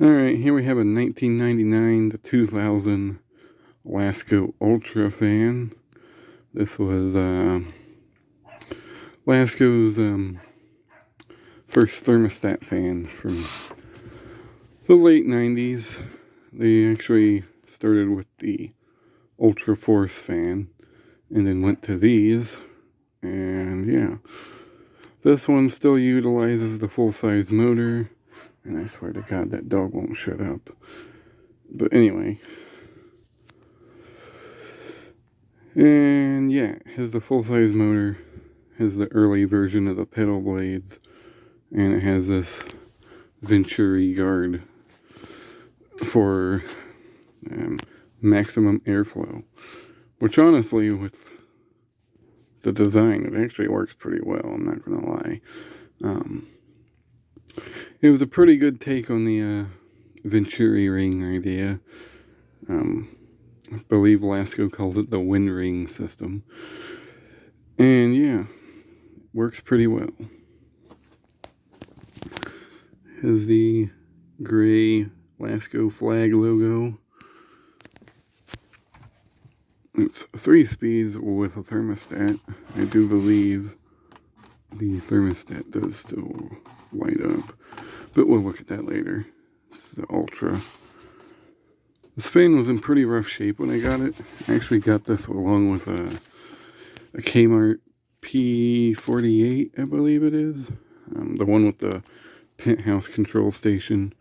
Alright, here we have a 1999 to 2000 Lasko Ultra fan. This was Lasko's first thermostat fan from the late 90s. They actually started with the Ultra Force fan and then went to these. And yeah, this one still utilizes the full-size motor. And I swear to God, that dog won't shut up. But anyway. And yeah, it has the full-size motor. Has the early version of the pedal blades. And it has this Venturi guard for maximum airflow. Which honestly, with the design, it actually works pretty well. I'm not going to lie. It was a pretty good take on the Venturi ring idea. I believe Lasko calls it the wind ring system. And yeah, works pretty well. Has the gray Lasko flag logo. It's 3 speeds with a thermostat. I do believe the thermostat does still light up. But we'll look at that later. It's the Ultra. This fan was in pretty rough shape when I got it. I actually got this along with a Kmart P48, I believe it is. The one with the penthouse control station.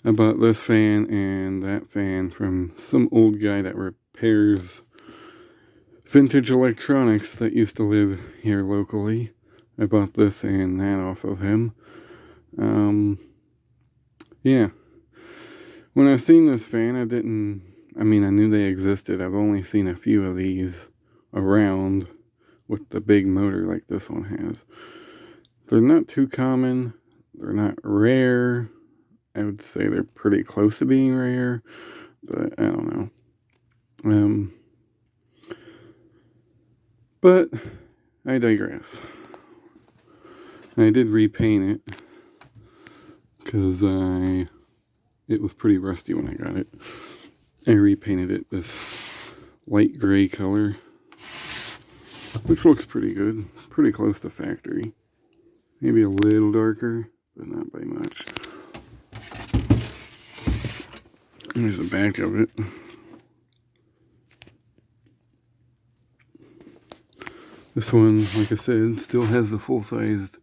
I bought this fan and that fan from some old guy that repairs vintage electronics that used to live here locally. I bought this and that off of him. Yeah. When I seen this fan, I knew they existed. I've only seen a few of these around with the big motor like this one has. They're not too common. They're not rare. I would say they're pretty close to being rare, but I don't know. But I digress. I did repaint it because it was pretty rusty when I got it. I repainted it this light gray color, which looks pretty good, pretty close to factory. Maybe a little darker, but not by much. Here's the back of it. This one, like I said, still has the full-sized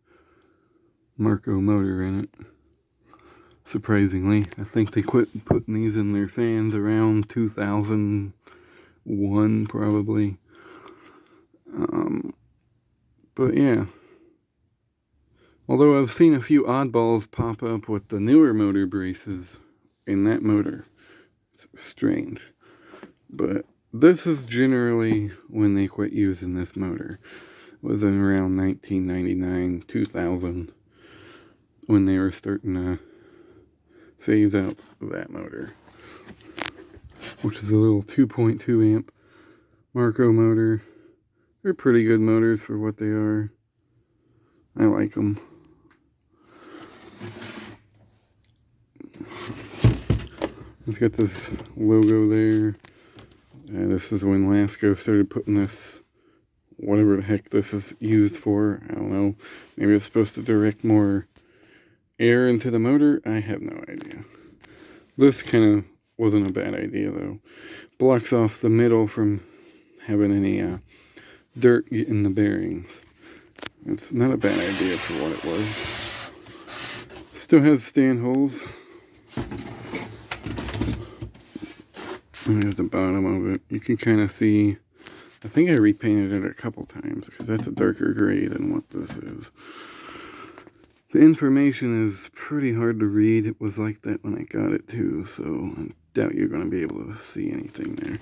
Marco motor in it. Surprisingly, I think they quit putting these in their fans around 2001, probably. But yeah. Although I've seen a few oddballs pop up with the newer motor braces in that motor. It's strange. But this is generally when they quit using this motor. It was in around 1999, 2000, when they were starting to phase out that motor, which is a little 2.2 amp Marco motor. They're pretty good motors for what they are. I like them. It's got this logo there. This is when Lasko started putting this, whatever the heck this is used for. I don't know. Maybe it's supposed to direct more air into the motor. I have no idea. This kind of wasn't a bad idea though. Blocks off the middle from having any dirt in the bearings. It's not a bad idea for what it was. Still has stand holes. And there's the bottom of it. You can kind of see, I think I repainted it a couple times because that's a darker gray than what this is. The information is pretty hard to read. It was like that when I got it too, so I doubt you're going to be able to see anything there.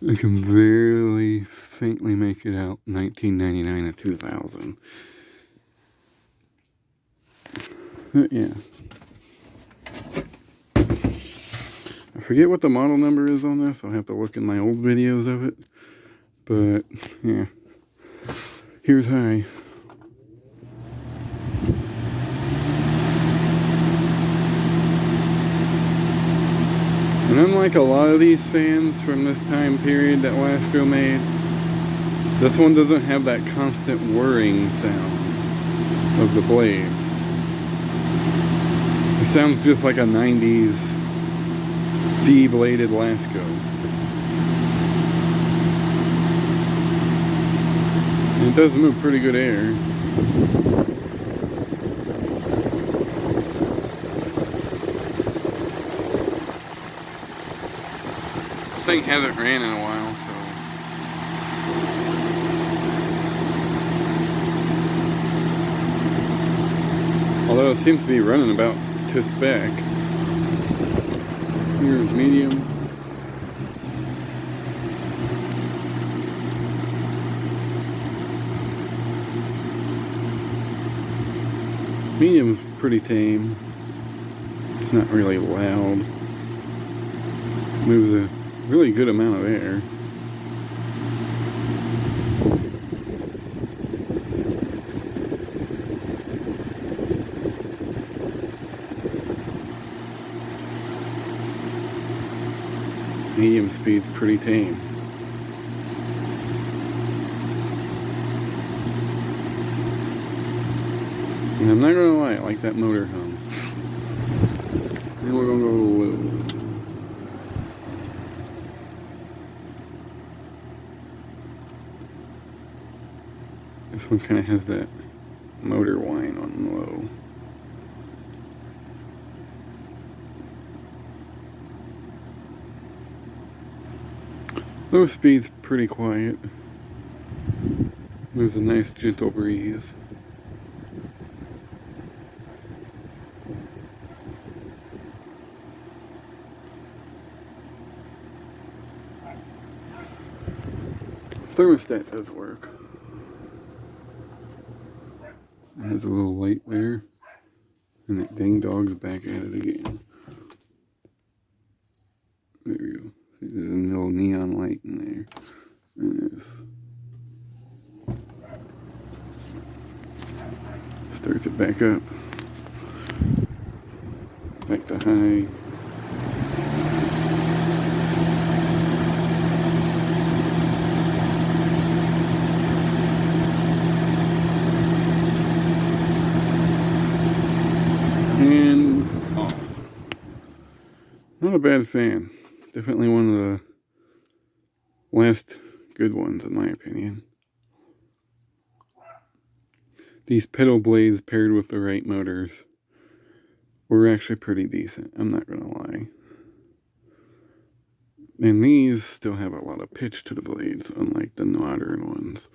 I can barely faintly make it out 1999 to 2000. But yeah. I forget what the model number is on this. I'll have to look in my old videos of it. But yeah. Here's high. And unlike a lot of these fans from this time period that Lasko made, this one doesn't have that constant whirring sound of the blades. It sounds just like a 90s D-bladed Lasko. And it does move pretty good air. This thing hasn't ran in a while, so. Although it seems to be running about to spec. Here's medium. Medium's pretty tame. It's not really loud. Moves a really good amount of air. Medium speed's pretty tame. And I'm not gonna lie, I like that motor hum. And we're gonna go low. This one kind of has that motor whine on low. Low speed's pretty quiet. There's a nice gentle breeze. Thermostat does work. It has a little light there, and that dang dog's back at it again. There we go. See, there's a little neon light in there. And this starts it back up. Back to high. And off. Not a bad fan. Definitely one of the last good ones in my opinion. These pedal blades paired with the right motors were actually pretty decent, I'm not gonna lie. And these still have a lot of pitch to the blades, unlike the modern ones.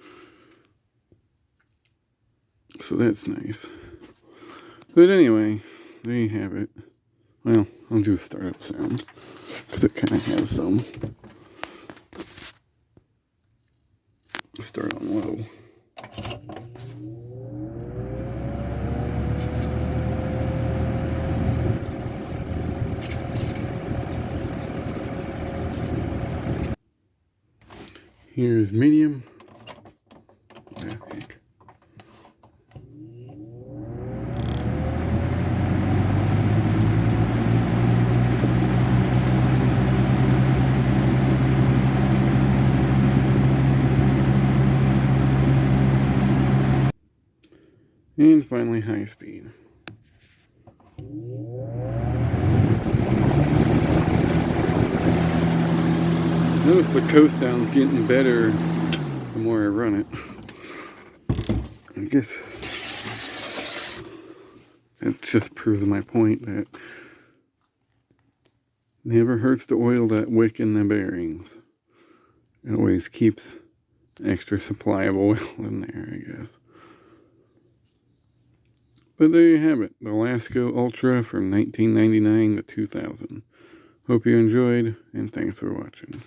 So that's nice. But anyway, there you have it. Well, I'll do startup sounds, because it kind of has some. Start on low. Here's medium. And finally, high speed. Notice the coast down's getting better the more I run it. I guess that just proves my point that never hurts to oil that wick in the bearings. It always keeps extra supply of oil in there, I guess. But there you have it, the Lasko Ultra from 1999 to 2000. Hope you enjoyed, and thanks for watching.